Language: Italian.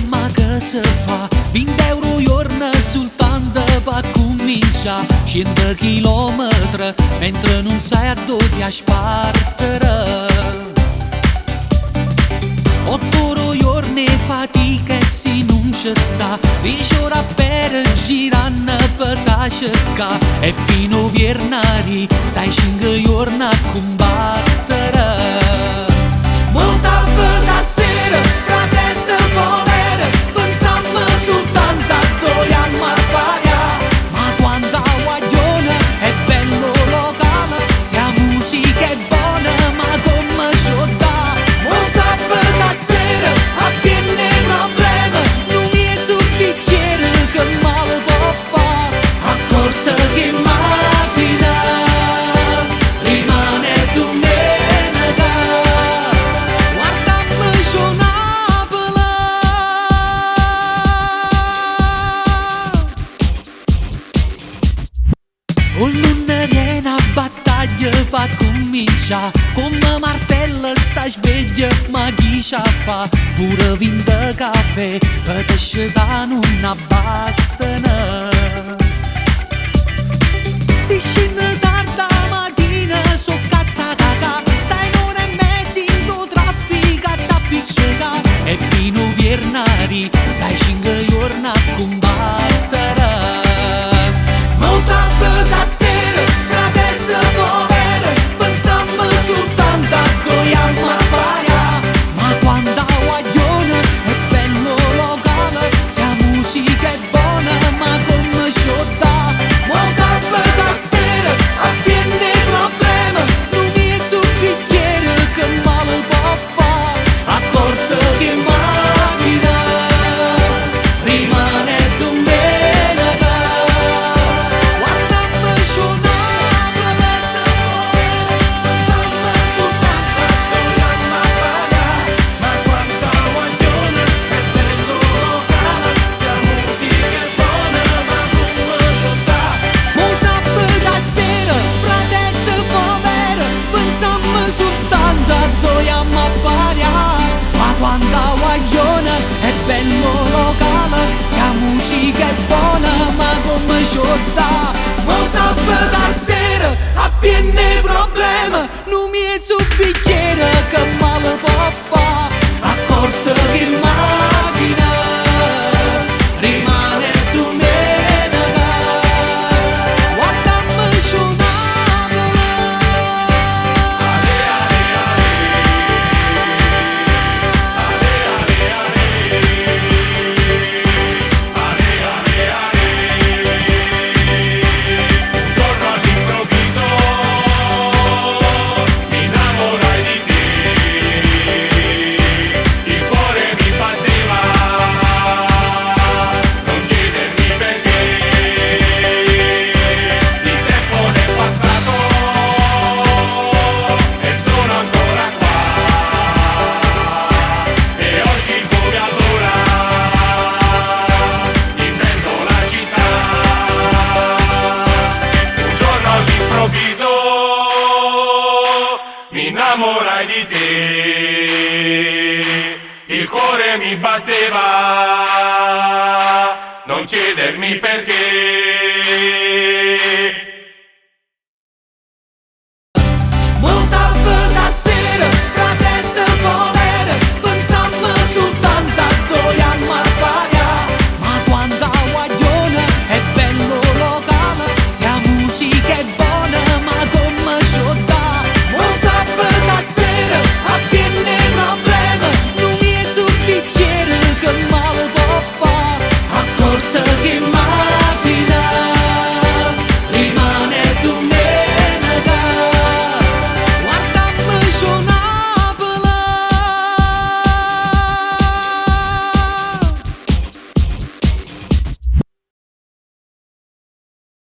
ma che se fa 20 euro giorno soltanto per cominciare 100 chilometri mentre non sai a dove a spartere 8 ore giorni fatica e se non ci sta 10 ore per girare per ta cercare e fino a venerdì stai 5 giorni a combattere. Mo sabato sera, fratelli poveri, pensiamo soltanto a dove ammappare. Ma quando a guaglione è bello locale, se la musica è buona, ma come ci dà. Mo sabato sera, a piene problemi, non mi è sul bicchiere che male può fare. Accorta che macchina rimane domenica. O non viene a battaglia per cominciare come martello sta sveglia ma chi ci fa pure 20 caffè per te sceda non abbastano. Si scende tarda mattina so cazzata stai in ora e mezzo in tuo traffico a t'appiccicare e fino a venerdì stai 5 giorni a combattere. Mo sabato sera, fratelli poveri, pensiamo soltanto a dove ammappare. Ma quando a guaglione è bello locale, se la musica è buona, ma come ci dà. Mo sabato sera, a piene problemi, non mi è sul bicchiere che male può fare. Accorta che macchina rimane domenica. Soltanto a dove ammappare. Ma quando a guaglione è bello locale, se la musica è buona ma come ci dà. Mo sabato sera a piene problemi, non mi è sul bicchiere che male può fare. Accorta che macchina rimane domenica. Guardami suonare. Mi innamorai di te, il cuore mi batteva, non chiedermi perché.